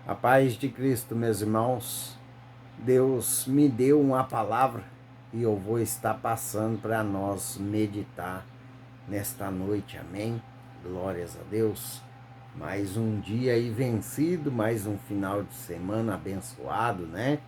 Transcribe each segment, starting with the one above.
A paz de Cristo, meus irmãos. Deus me deu uma palavra e eu vou estar passando para nós meditar nesta noite, amém? Glórias a Deus. Mais um dia aí vencido, mais um final de semana abençoado, né?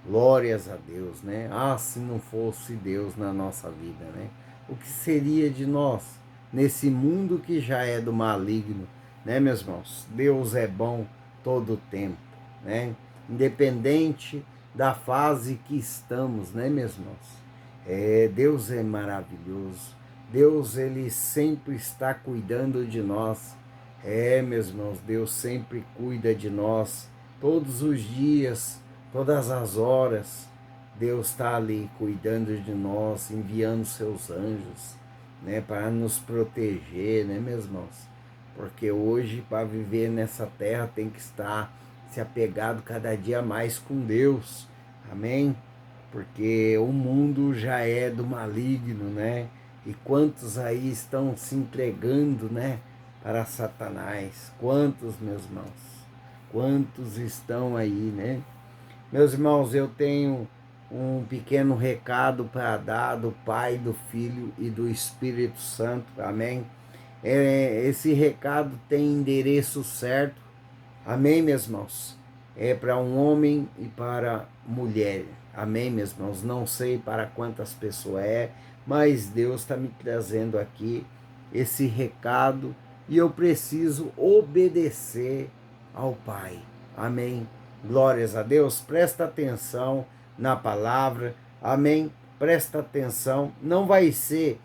Glórias a Deus, né? Ah, se não fosse Deus na nossa vida, né? O que seria de nós nesse mundo que já é do maligno, né, meus irmãos? Deus é bom todo o tempo, né? Independente da fase que estamos, né, meus irmãos? Deus é maravilhoso. Deus, ele sempre está cuidando de nós. Meus irmãos, Deus sempre cuida de nós todos os dias, todas as horas. Deus está ali cuidando de nós, enviando seus anjos, né, para nos proteger, né, meus irmãos? Porque hoje, para viver nessa terra, tem que estar se apegado cada dia mais com Deus, amém? Porque o mundo já é do maligno, né? E quantos aí estão se entregando, né, para Satanás? Quantos, meus irmãos? Quantos estão aí, né? Meus irmãos, eu tenho um pequeno recado para dar do Pai, do Filho e do Espírito Santo, amém? Esse recado tem endereço certo, amém, meus irmãos? É para um homem e para mulher, amém, meus irmãos? Não sei para quantas pessoas mas Deus está me trazendo aqui esse recado e eu preciso obedecer ao Pai, amém? Glórias a Deus, presta atenção na palavra, amém? Presta atenção, não vai ser,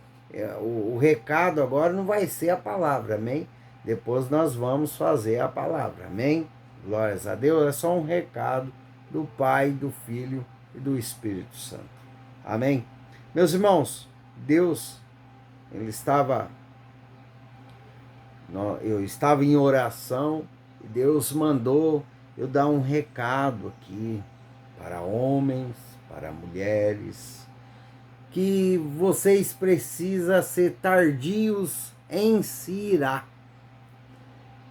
o recado agora não vai ser a palavra, amém? Depois nós vamos fazer a palavra, amém? Glórias a Deus, é só um recado do Pai, do Filho e do Espírito Santo, amém? Meus irmãos, Deus, eu estava em oração e Deus mandou eu dar um recado aqui para homens, para mulheres, que vocês precisam ser tardios em se irar.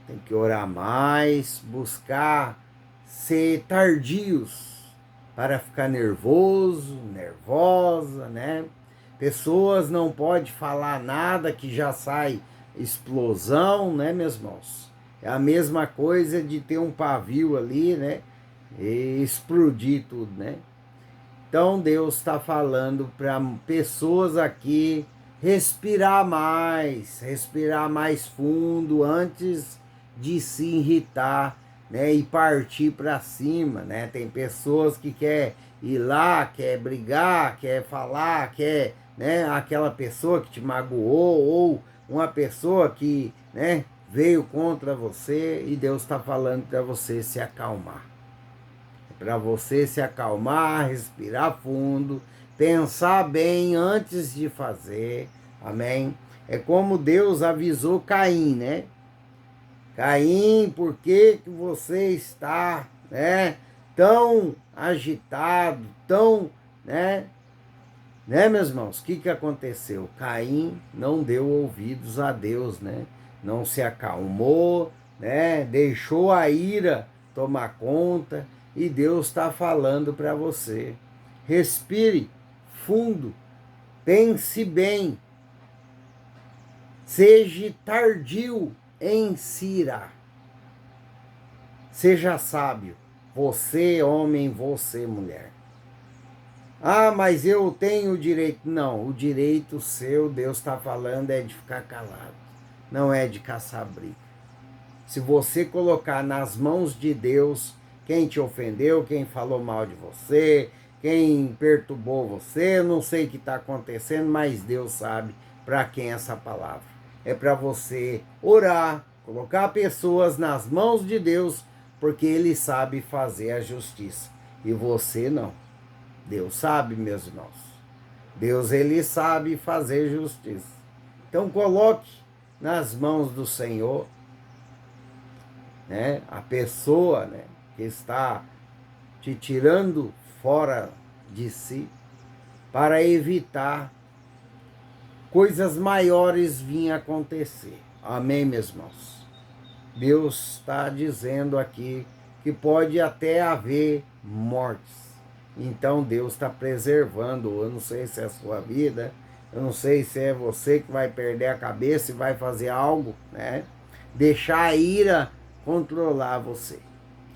Tem que orar mais, buscar ser tardios para ficar nervoso, nervosa, né? Pessoas não podem falar nada que já sai explosão, né, meus irmãos? É a mesma coisa de ter um pavio ali, né? E explodir tudo, né? Então Deus está falando para pessoas aqui respirar mais fundo antes de se irritar, né, e partir para cima, né? Tem pessoas que quer ir lá, quer brigar, quer falar, quer, né, aquela pessoa que te magoou ou uma pessoa que, né, veio contra você e Deus está falando para você se acalmar. Para você se acalmar, respirar fundo, pensar bem antes de fazer, amém? É como Deus avisou Caim, né? Caim, por que você está, né, tão agitado, tão, né, meus irmãos? O que aconteceu? Caim não deu ouvidos a Deus, né? Não se acalmou, né? Deixou a ira tomar conta e Deus está falando para você. Respire fundo, pense bem, seja tardio em se irar. Seja sábio, você homem, você mulher. Ah, mas eu tenho o direito. Não, o direito seu, Deus está falando, é de ficar calado. Não é de caçar briga. Se você colocar nas mãos de Deus quem te ofendeu, quem falou mal de você, quem perturbou você, eu não sei o que está acontecendo, mas Deus sabe para quem é essa palavra. É para você orar, colocar pessoas nas mãos de Deus, porque Ele sabe fazer a justiça. E você não. Deus sabe, meus irmãos. Deus, ele sabe fazer justiça. Então coloque nas mãos do Senhor, né, a pessoa, né, que está te tirando fora de si, para evitar coisas maiores virem acontecer. Amém, meus irmãos? Deus está dizendo aqui que pode até haver mortes. Então Deus está preservando. Eu não sei se é a sua vida, eu não sei se é você que vai perder a cabeça e vai fazer algo, né? Deixar a ira controlar você.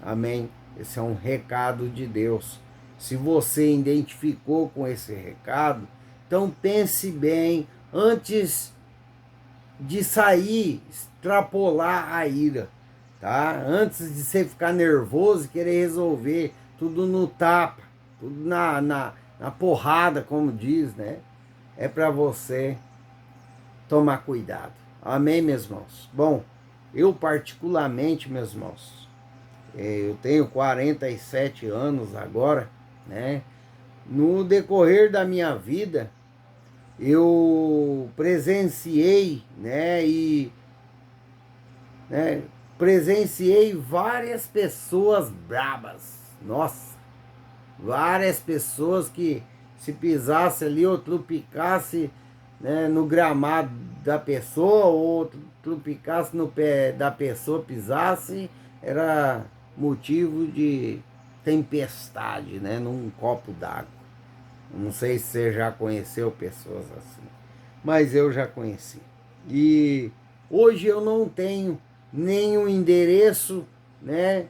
Amém? Esse é um recado de Deus. Se você identificou com esse recado, então pense bem antes de sair, extrapolar a ira, tá? Antes de você ficar nervoso e querer resolver tudo no tapa, tudo na porrada, como diz, né? É para você tomar cuidado. Amém, meus irmãos? Bom, eu particularmente, meus irmãos, eu tenho 47 anos agora, né? No decorrer da minha vida, eu presenciei, presenciei várias pessoas brabas. Nossa, várias pessoas que se pisasse ali ou trupicasse, né, no gramado da pessoa ou trupicasse no pé da pessoa, pisasse, era motivo de tempestade, né, num copo d'água. Não sei se você já conheceu pessoas assim, mas eu já conheci. E hoje eu não tenho nenhum endereço, né?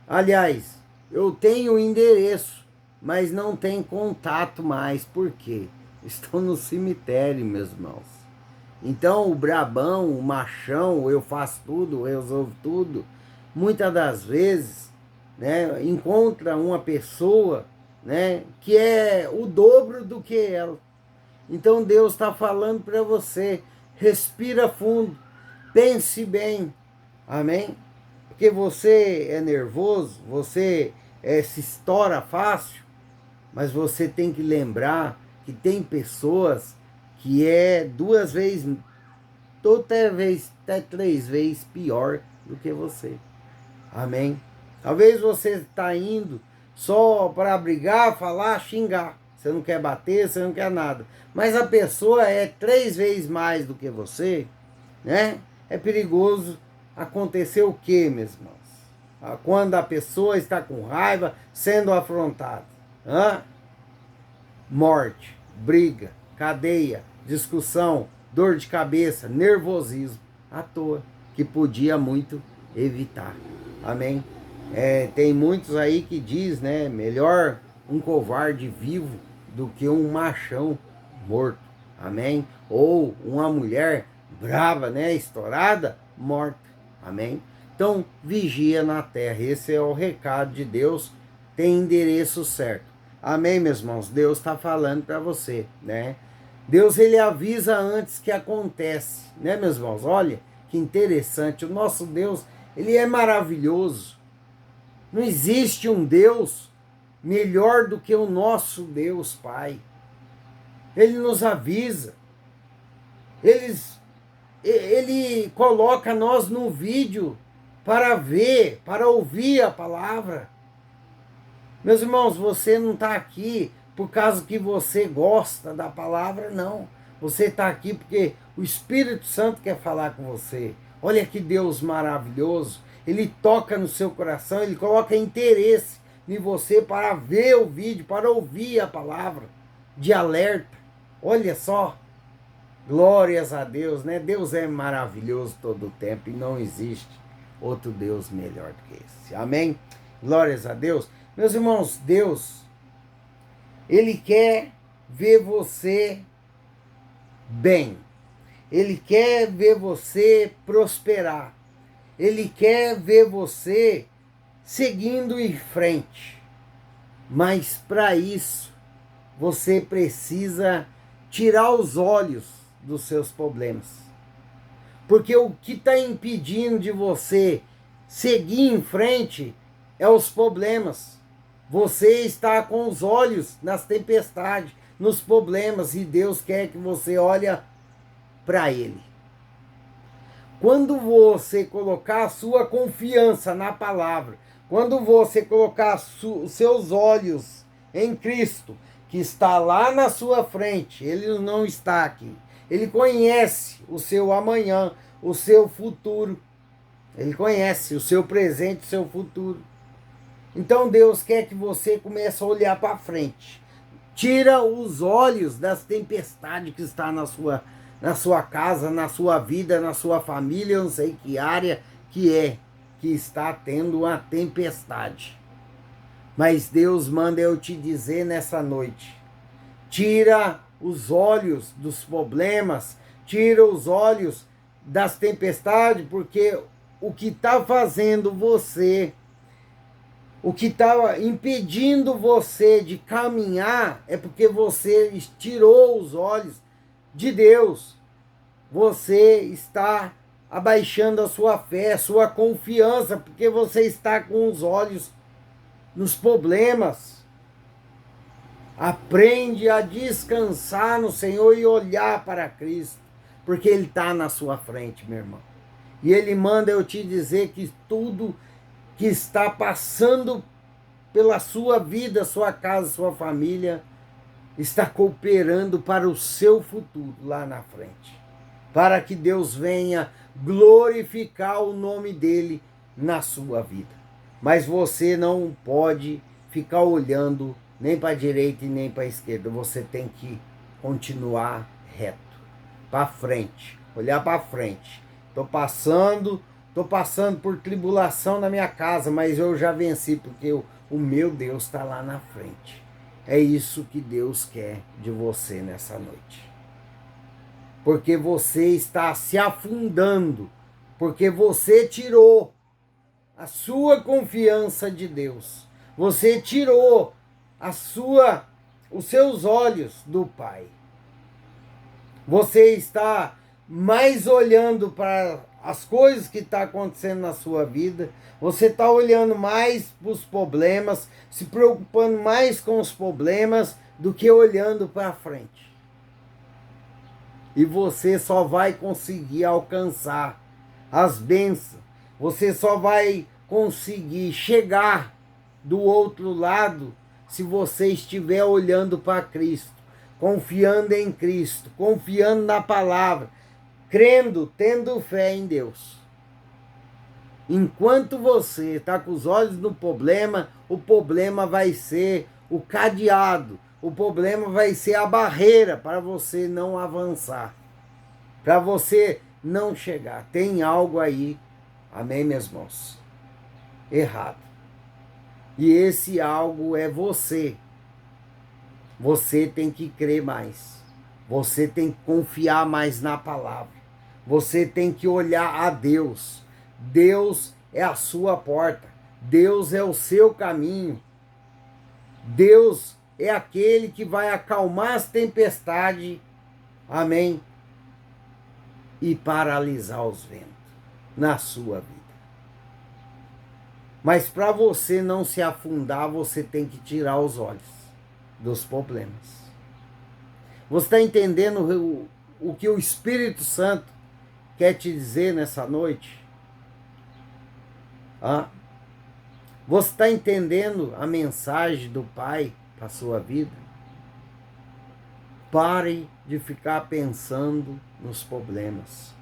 Aliás, eu tenho endereço, mas não tem contato mais. Por quê? Estão no cemitério, meus irmãos. Então o brabão, o machão, o eu faço tudo, eu resolvo tudo, muitas das vezes, né, encontra uma pessoa, né, que é o dobro do que ela. Então Deus está falando para você, respira fundo, pense bem, amém? Porque você é nervoso, você se estoura fácil, mas você tem que lembrar que tem pessoas que é 2 vezes, toda vez, até 3 vezes pior do que você. Amém? Talvez você está indo só para brigar, falar, xingar. Você não quer bater, você não quer nada. Mas a pessoa é 3 vezes mais do que você, né? É perigoso acontecer o quê, meus irmãos? Quando a pessoa está com raiva, sendo afrontada. Morte, briga, cadeia, discussão, dor de cabeça, nervosismo, à toa, que podia muito evitar. Amém? Tem muitos aí que diz, né, melhor um covarde vivo do que um machão morto. Amém? Ou uma mulher brava, né, estourada, morta. Amém? Então, vigia na terra. Esse é o recado de Deus, tem endereço certo. Amém, meus irmãos? Deus está falando para você, né? Deus, ele avisa antes que acontece, né, meus irmãos? Olha, que interessante. O nosso Deus, ele é maravilhoso. Não existe um Deus melhor do que o nosso Deus Pai. Ele nos avisa. Ele coloca nós no vídeo para ver, para ouvir a palavra. Meus irmãos, você não está aqui por causa que você gosta da palavra, não. Você está aqui porque o Espírito Santo quer falar com você. Olha que Deus maravilhoso. Ele toca no seu coração, ele coloca interesse em você para ver o vídeo, para ouvir a palavra de alerta. Olha só. Glórias a Deus, né? Deus é maravilhoso todo o tempo e não existe outro Deus melhor do que esse. Amém? Glórias a Deus. Meus irmãos, Deus, ele quer ver você bem. Ele quer ver você prosperar. Ele quer ver você seguindo em frente. Mas para isso, você precisa tirar os olhos dos seus problemas. Porque o que está impedindo de você seguir em frente é os problemas. Você está com os olhos nas tempestades, nos problemas, e Deus quer que você olhe para Ele. Quando você colocar a sua confiança na palavra, quando você colocar os seus olhos em Cristo, que está lá na sua frente, Ele não está aqui. Ele conhece o seu amanhã, o seu futuro. Ele conhece o seu presente, o seu futuro. Então Deus quer que você comece a olhar para frente. Tira os olhos das tempestades que está na sua casa, na sua vida, na sua família, eu não sei que área que está tendo uma tempestade. Mas Deus manda eu te dizer nessa noite, tira os olhos dos problemas, tira os olhos das tempestades, porque o que está fazendo você, o que está impedindo você de caminhar é porque você tirou os olhos de Deus. Você está abaixando a sua fé, sua confiança, porque você está com os olhos nos problemas. Aprende a descansar no Senhor e olhar para Cristo, porque Ele está na sua frente, meu irmão. E Ele manda eu te dizer que tudo que está passando pela sua vida, sua casa, sua família, está cooperando para o seu futuro lá na frente. Para que Deus venha glorificar o nome dele na sua vida. Mas você não pode ficar olhando nem para a direita e nem para a esquerda. Você tem que continuar reto, para frente, olhar para frente. Estou passando por tribulação na minha casa, mas eu já venci, porque o meu Deus está lá na frente. É isso que Deus quer de você nessa noite. Porque você está se afundando, porque você tirou a sua confiança de Deus. Você tirou os seus olhos do Pai. Você está mais olhando para as coisas que estão acontecendo na sua vida. Você está olhando mais para os problemas, se preocupando mais com os problemas do que olhando para frente. E você só vai conseguir alcançar as bênçãos. Você só vai conseguir chegar do outro lado se você estiver olhando para Cristo, confiando em Cristo, confiando na palavra, crendo, tendo fé em Deus. Enquanto você está com os olhos no problema, o problema vai ser o cadeado, o problema vai ser a barreira para você não avançar, para você não chegar. Tem algo aí, amém, meus irmãos, errado. E esse algo é você. Você tem que crer mais. Você tem que confiar mais na palavra. Você tem que olhar a Deus. Deus é a sua porta. Deus é o seu caminho. Deus é aquele que vai acalmar as tempestades. Amém? E paralisar os ventos na sua vida. Mas para você não se afundar, você tem que tirar os olhos dos problemas. Você está entendendo o que o Espírito Santo quer te dizer nessa noite? Você está entendendo a mensagem do Pai para a sua vida? Pare de ficar pensando nos problemas.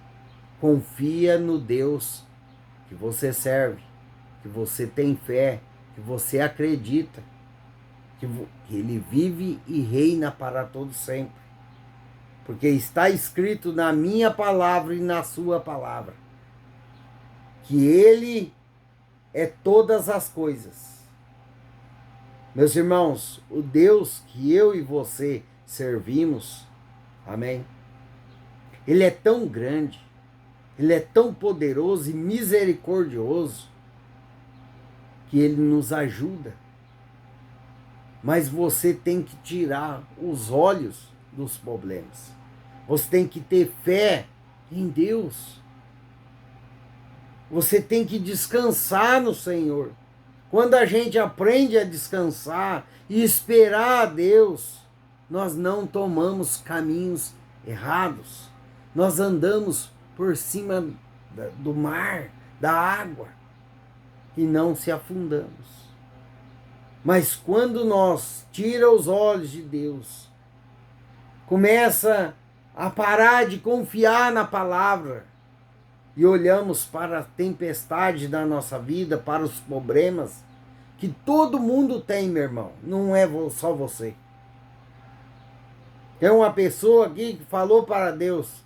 Confia no Deus que você serve, que você tem fé, que você acredita, que Ele vive e reina para todo sempre. Porque está escrito na minha palavra e na sua palavra, que Ele é todas as coisas. Meus irmãos, o Deus que eu e você servimos, amém? Ele é tão grande, Ele é tão poderoso e misericordioso, que Ele nos ajuda. Mas você tem que tirar os olhos dos problemas. Você tem que ter fé em Deus. Você tem que descansar no Senhor. Quando a gente aprende a descansar e esperar a Deus, nós não tomamos caminhos errados. Nós andamos por cima do mar, da água, e não se afundamos. Mas quando nós tiramos os olhos de Deus, começa a parar de confiar na palavra e olhamos para a tempestade da nossa vida, para os problemas, que todo mundo tem, meu irmão, não é só você. Tem uma pessoa aqui que falou para Deus: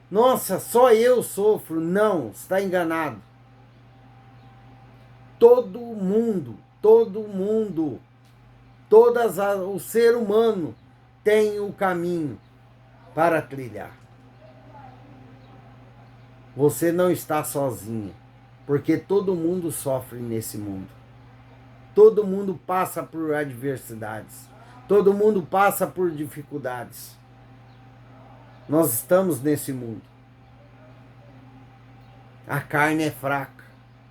nossa, só eu sofro. Não, está enganado. Todo mundo, o ser humano tem o caminho para trilhar. Você não está sozinha, porque todo mundo sofre nesse mundo. Todo mundo passa por adversidades. Todo mundo passa por dificuldades. Nós estamos nesse mundo. A carne é fraca.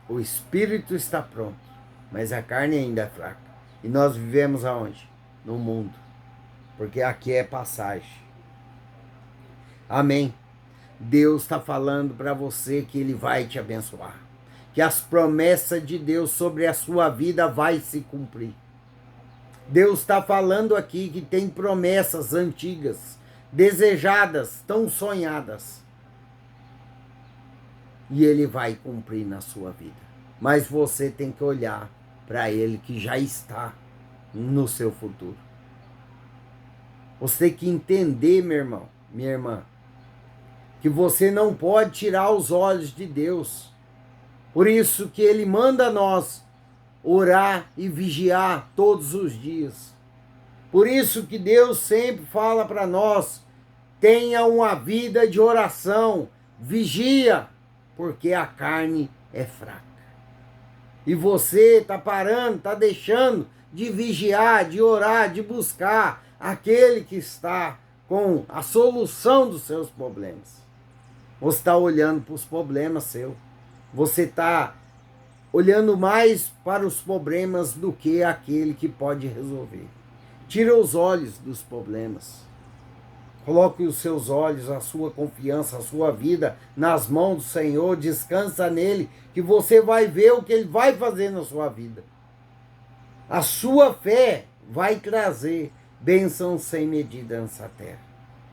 O espírito está pronto. Mas a carne ainda é fraca. E nós vivemos aonde? No mundo. Porque aqui é passagem. Amém. Deus está falando para você que Ele vai te abençoar. Que as promessas de Deus sobre a sua vida vai se cumprir. Deus está falando aqui que tem promessas antigas, desejadas, tão sonhadas. E Ele vai cumprir na sua vida. Mas você tem que olhar para Ele que já está no seu futuro. Você tem que entender, meu irmão, minha irmã, que você não pode tirar os olhos de Deus. Por isso que Ele manda nós orar e vigiar todos os dias. Por isso que Deus sempre fala para nós: tenha uma vida de oração, vigia, porque a carne é fraca. E você está parando, está deixando de vigiar, de orar, de buscar aquele que está com a solução dos seus problemas. Você está olhando para os problemas seus. Você está olhando mais para os problemas do que aquele que pode resolver. Tira os olhos dos problemas. Coloque os seus olhos, a sua confiança, a sua vida nas mãos do Senhor. Descansa nele, que você vai ver o que ele vai fazer na sua vida. A sua fé vai trazer bênção sem medida nessa terra.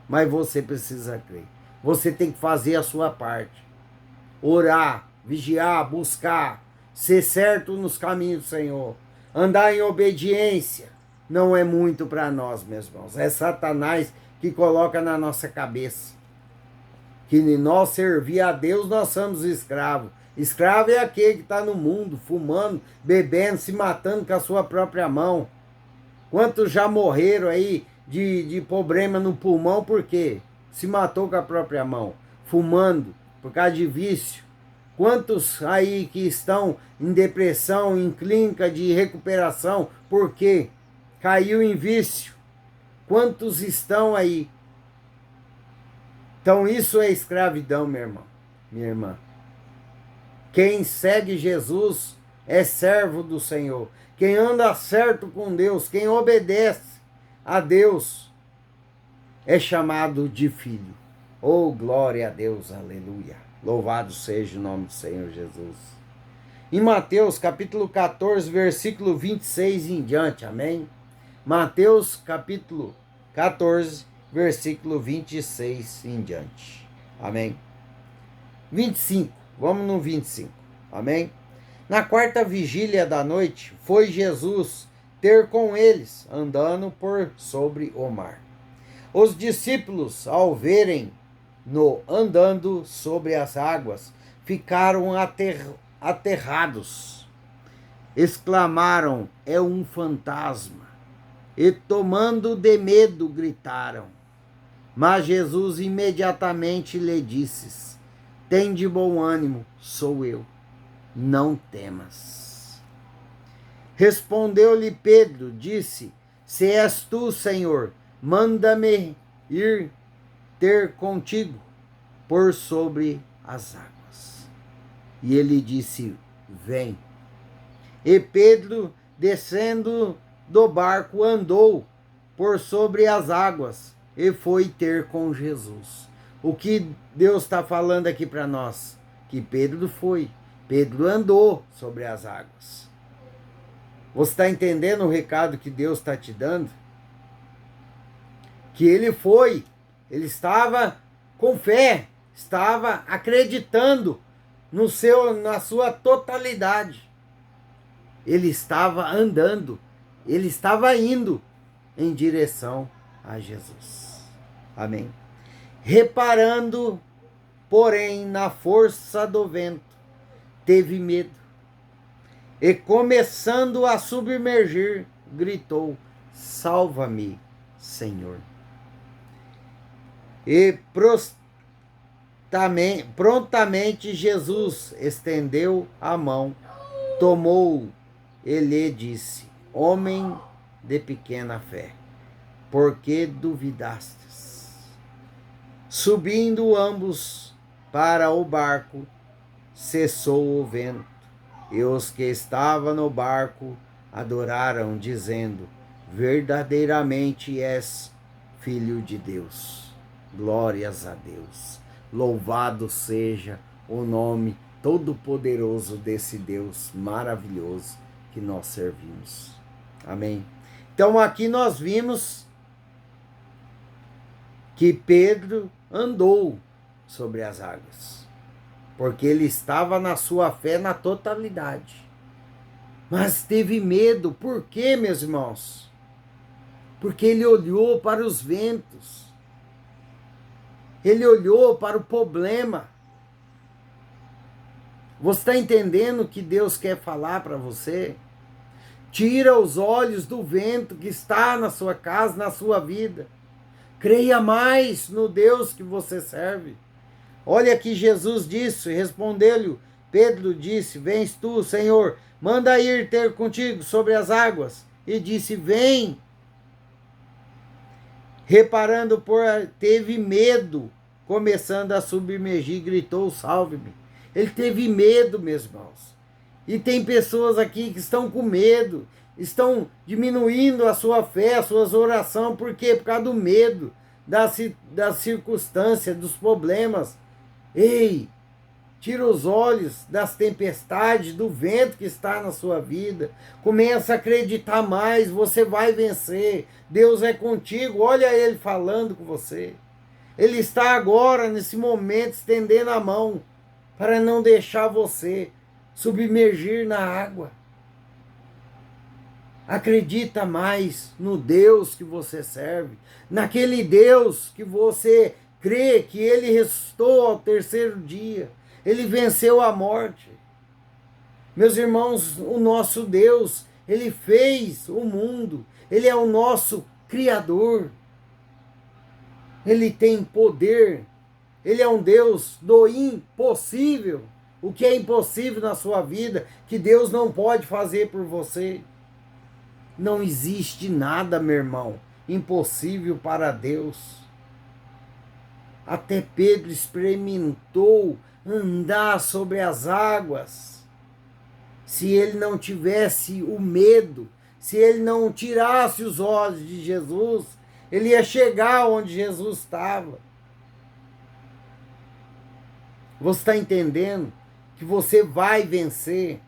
Mas você precisa crer. Você tem que fazer a sua parte. Orar, vigiar, buscar, ser certo nos caminhos do Senhor, andar em obediência. Não é muito para nós, meus irmãos. É Satanás que coloca na nossa cabeça que nós servir a Deus, nós somos escravos. Escravo é aquele que está no mundo, fumando, bebendo, se matando com a sua própria mão. Quantos já morreram aí de problema no pulmão, por quê? Se matou com a própria mão, fumando, por causa de vício. Quantos aí que estão em depressão, em clínica de recuperação, por quê? Caiu em vício. Quantos estão aí? Então isso é escravidão, meu irmão, minha irmã. Quem segue Jesus é servo do Senhor. Quem anda certo com Deus, quem obedece a Deus, é chamado de filho. Oh, glória a Deus, aleluia. Louvado seja o nome do Senhor Jesus. Em Mateus capítulo 14, versículo 26 em diante, amém? Mateus capítulo 14, versículo 26 em diante, amém? 25, vamos no 25, amém? Na quarta vigília da noite, foi Jesus ter com eles, andando por sobre o mar. Os discípulos, ao verem-no andando sobre as águas, ficaram aterrados. Exclamaram: é um fantasma. E tomando de medo, gritaram. Mas Jesus imediatamente lhe disse: tem de bom ânimo, sou eu, não temas. Respondeu-lhe Pedro, disse: se és tu, Senhor, manda-me ir ter contigo por sobre as águas. E ele disse: vem. E Pedro, descendo do barco, andou por sobre as águas e foi ter com Jesus. O que Deus está falando aqui para nós? Que Pedro andou sobre as águas. Você está entendendo o recado que Deus está te dando? Que ele estava com fé, estava acreditando na sua totalidade. Ele estava andando, ele estava indo em direção a Jesus. Amém. Reparando, porém, na força do vento, teve medo. E começando a submergir, gritou: salva-me, Senhor. E prontamente Jesus estendeu a mão, tomou-o e lhe disse: homem de pequena fé, por que duvidastes? Subindo ambos para o barco, cessou o vento, e os que estavam no barco adoraram, dizendo: verdadeiramente és Filho de Deus. Glórias a Deus. Louvado seja o nome todo-poderoso desse Deus maravilhoso que nós servimos. Amém. Então aqui nós vimos que Pedro andou sobre as águas, porque ele estava na sua fé na totalidade. Mas teve medo. Por quê, meus irmãos? Porque ele olhou para os ventos. Ele olhou para o problema. Você está entendendo o que Deus quer falar para você? Tira os olhos do vento que está na sua casa, na sua vida. Creia mais no Deus que você serve. Olha que Jesus disse, respondeu-lhe, Pedro disse: vens tu, Senhor, manda ir ter contigo sobre as águas. E disse: vem. Reparando, teve medo, começando a submergir, gritou: salve-me. Ele teve medo, meus irmãos. E tem pessoas aqui que estão com medo, estão diminuindo a sua fé, as suas orações. Por quê? Por causa do medo, das circunstâncias, dos problemas. Ei, tira os olhos das tempestades, do vento que está na sua vida. Começa a acreditar mais, você vai vencer. Deus é contigo, olha Ele falando com você. Ele está agora, nesse momento, estendendo a mão para não deixar você submergir na água. Acredita mais no Deus que você serve, naquele Deus que você crê que Ele ressuscitou ao terceiro dia. Ele venceu a morte. Meus irmãos, o nosso Deus, Ele fez o mundo. Ele é o nosso Criador. Ele tem poder. Ele é um Deus do impossível. O que é impossível na sua vida, que Deus não pode fazer por você. Não existe nada, meu irmão, impossível para Deus. Até Pedro experimentou andar sobre as águas. Se ele não tivesse o medo, se ele não tirasse os olhos de Jesus, ele ia chegar onde Jesus estava. Você está entendendo que você vai vencer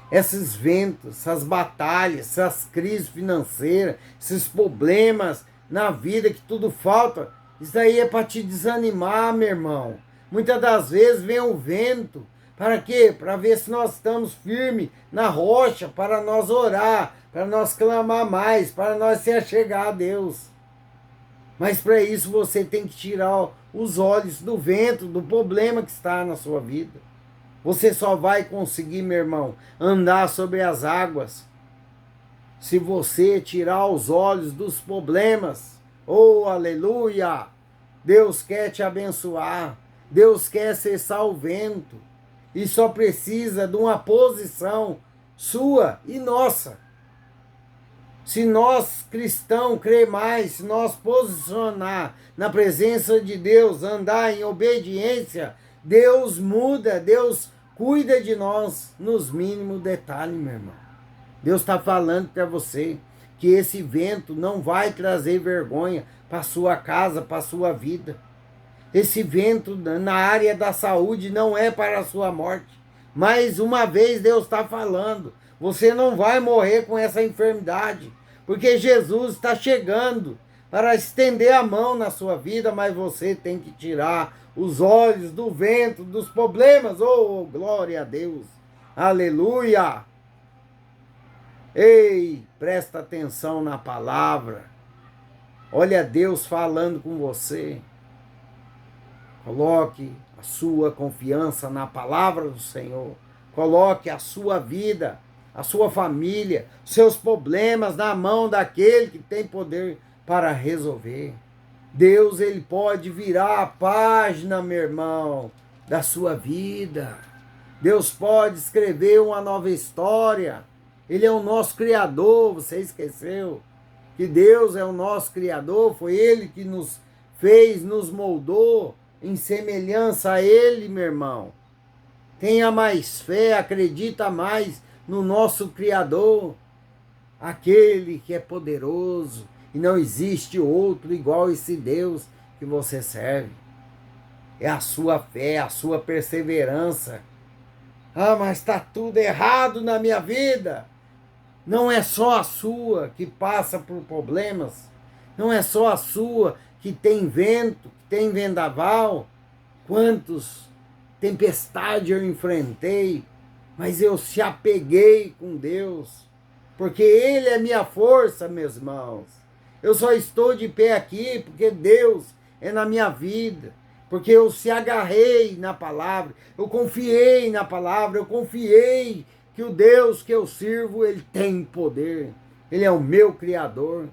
esses ventos, essas batalhas, essas crises financeiras, esses problemas na vida que tudo falta? Isso aí é para te desanimar, meu irmão. Muitas das vezes vem o vento. Para quê? Para ver se nós estamos firmes na rocha, para nós orar, para nós clamar mais, para nós se achegar a Deus. Mas para isso você tem que tirar os olhos do vento, do problema que está na sua vida. Você só vai conseguir, meu irmão, andar sobre as águas se você tirar os olhos dos problemas. Oh, aleluia! Deus quer te abençoar. Deus quer cessar o vento. E só precisa de uma posição sua e nossa. Se nós cristãos crer mais, se nós posicionar na presença de Deus, andar em obediência, Deus muda, Deus cuida de nós nos mínimos detalhes, meu irmão. Deus está falando para você que esse vento não vai trazer vergonha para sua casa, para sua vida. Esse vento na área da saúde não é para a sua morte. Mais uma vez Deus está falando, você não vai morrer com essa enfermidade, porque Jesus está chegando para estender a mão na sua vida, mas você tem que tirar os olhos do vento, dos problemas. Oh, glória a Deus! Aleluia! Ei, presta atenção na palavra. Olha Deus falando com você. Coloque a sua confiança na palavra do Senhor. Coloque a sua vida, a sua família, seus problemas na mão daquele que tem poder para resolver. Deus, ele pode virar a página, meu irmão, da sua vida. Deus pode escrever uma nova história. Ele é o nosso Criador, você esqueceu? Que Deus é o nosso Criador, foi Ele que nos fez, nos moldou em semelhança a Ele, meu irmão. Tenha mais fé, acredita mais no nosso Criador, aquele que é poderoso, e não existe outro igual a esse Deus que você serve. É a sua fé, a sua perseverança. Ah, mas está tudo errado na minha vida. Não é só a sua que passa por problemas. Não é só a sua que tem vento, que tem vendaval. Quantos tempestades eu enfrentei, mas eu se apeguei com Deus, porque Ele é minha força, meus irmãos. Eu só estou de pé aqui porque Deus é na minha vida, porque eu se agarrei na palavra, eu confiei na palavra, eu confiei que o Deus que eu sirvo, Ele tem poder, Ele é o meu Criador.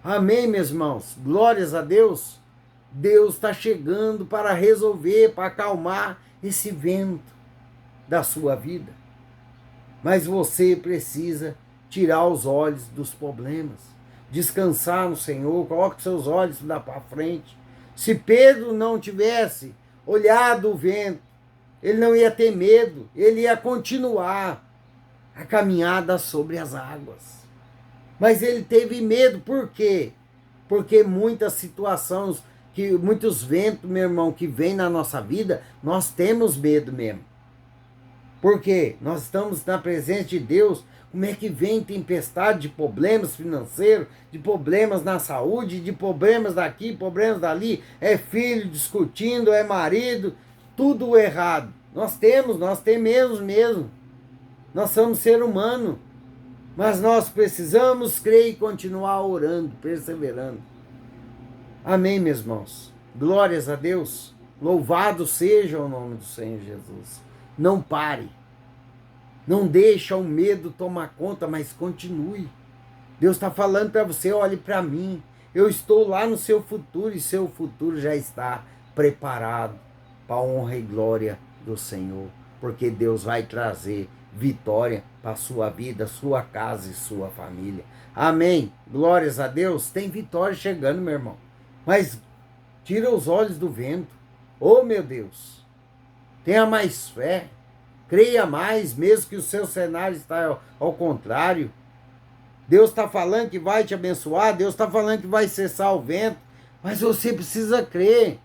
Amém, meus irmãos? Glórias a Deus. Deus está chegando para resolver, para acalmar esse vento da sua vida. Mas você precisa tirar os olhos dos problemas, descansar no Senhor, coloque seus olhos lá para frente. Se Pedro não tivesse olhado o vento, ele não ia ter medo, ele ia continuar a caminhada sobre as águas. Mas ele teve medo, por quê? Porque muitas situações, muitos ventos, meu irmão, que vem na nossa vida, nós temos medo mesmo. Por quê? Nós estamos na presença de Deus. Como é que vem tempestade de problemas financeiros, de problemas na saúde, de problemas daqui, problemas dali, é filho discutindo, é marido, tudo errado. Nós tememos mesmo. Nós somos ser humano. Mas nós precisamos crer e continuar orando, perseverando. Amém, meus irmãos. Glórias a Deus. Louvado seja o nome do Senhor Jesus. Não pare. Não deixa o medo tomar conta, mas continue. Deus está falando para você, olhe para mim. Eu estou lá no seu futuro e seu futuro já está preparado para a honra e glória do Senhor. Porque Deus vai trazer vitória para a sua vida, sua casa e sua família. Amém. Glórias a Deus. Tem vitória chegando, meu irmão. Mas tira os olhos do vento. Oh, meu Deus. Tenha mais fé. Creia mais, mesmo que o seu cenário está ao contrário. Deus está falando que vai te abençoar. Deus está falando que vai cessar o vento. Mas você precisa crer.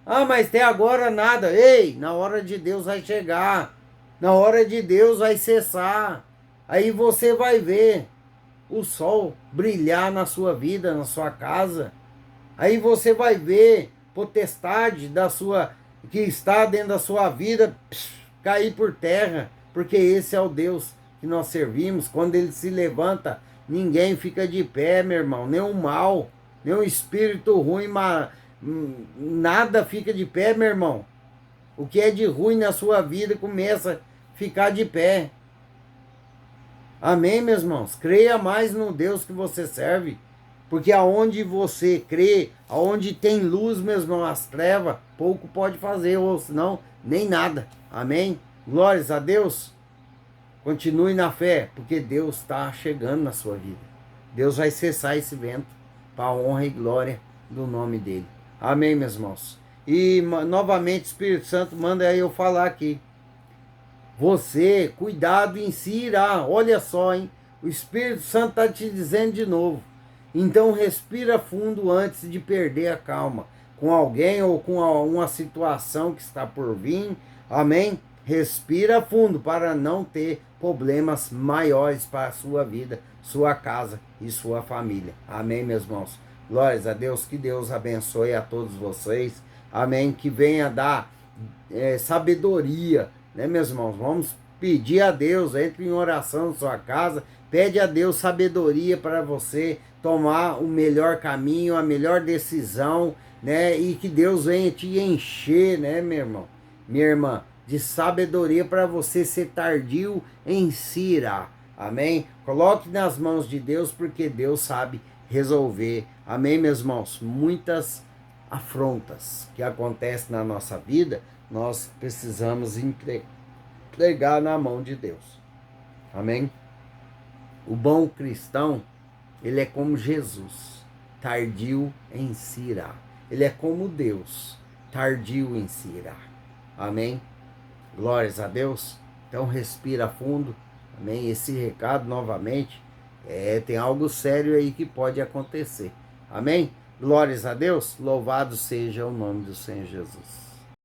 Ah, mas até agora nada. Ei, na hora de Deus vai chegar. Na hora de Deus vai cessar. Aí você vai ver o sol brilhar na sua vida, na sua casa. Aí você vai ver potestade que está dentro da sua vida cair por terra. Porque esse é o Deus que nós servimos. Quando ele se levanta, ninguém fica de pé, meu irmão. Nem o mal, nem o espírito ruim, nada fica de pé, meu irmão. O que é de ruim na sua vida começa a ficar de pé. Amém, meus irmãos? Creia mais no Deus que você serve. Porque aonde você crê, aonde tem luz, meus irmãos, as trevas, pouco pode fazer, ou senão, nem nada. Amém? Glórias a Deus. Continue na fé, porque Deus está chegando na sua vida. Deus vai cessar esse vento para a honra e glória do nome dele. Amém, meus irmãos? E novamente, Espírito Santo manda eu falar aqui. Você, cuidado em se irá. Olha só, hein? O Espírito Santo está te dizendo de novo. Então respira fundo antes de perder a calma com alguém ou com uma situação que está por vir. Amém? Respira fundo para não ter problemas maiores para a sua vida, sua casa e sua família. Amém, meus irmãos? Glórias a Deus, que Deus abençoe a todos vocês. Amém? Que venha dar sabedoria, né, meus irmãos? Vamos pedir a Deus, entre em oração na sua casa, pede a Deus sabedoria para você tomar o melhor caminho, a melhor decisão, né? E que Deus venha te encher, né, meu irmão, minha irmã, de sabedoria para você ser tardio em se irar. Amém? Coloque nas mãos de Deus, porque Deus sabe resolver. Amém, meus irmãos? Muitas afrontas que acontecem na nossa vida, nós precisamos entregar na mão de Deus. Amém? O bom cristão, ele é como Jesus, tardio em se irar. Ele é como Deus, tardio em se irar. Amém? Glórias a Deus. Então respira fundo. Amém? Esse recado novamente, tem algo sério aí que pode acontecer. Amém? Glórias a Deus. Louvado seja o nome do Senhor Jesus.